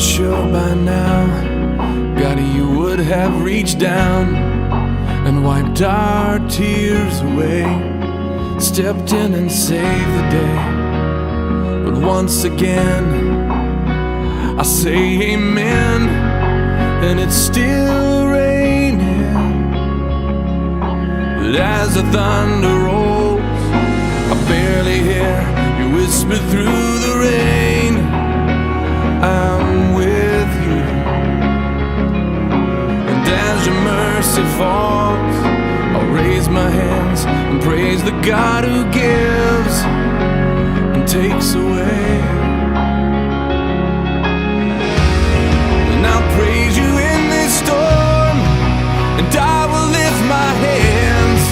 sure by now, God, you would have reached down and wiped our tears away, stepped in and saved the day. But once again, I say amen, and it's still raining. But as the thunder rolls, I barely hear you whisper through the rain, I'm with you. And as your mercy falls, I'll raise my hands and praise the God who gives and takes away. And I'll praise you in this storm, and I will lift my hands,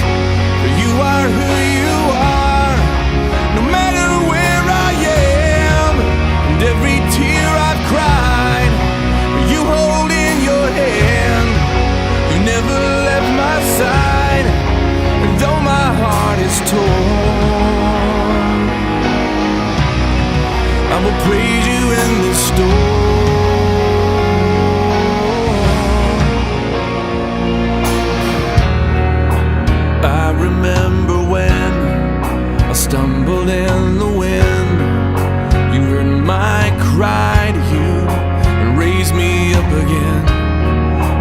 for you are who you are, no matter where I am. And every tear I've cried, you hold in your hand. You never left my side, and though my heart is torn, I will praise you in the storm. I remember when I stumbled in the wind, you heard my cry to you and raised me up again.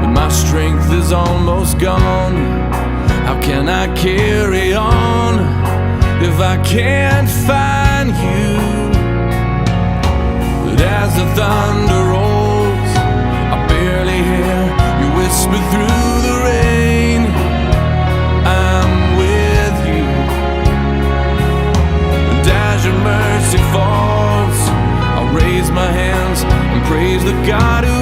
But my strength is almost gone. How can I carry on if I can't find you? But as the thunder rolls, I barely hear you whisper through the rain, I'm with you. And as your mercy falls, I'll raise my hands and praise the God who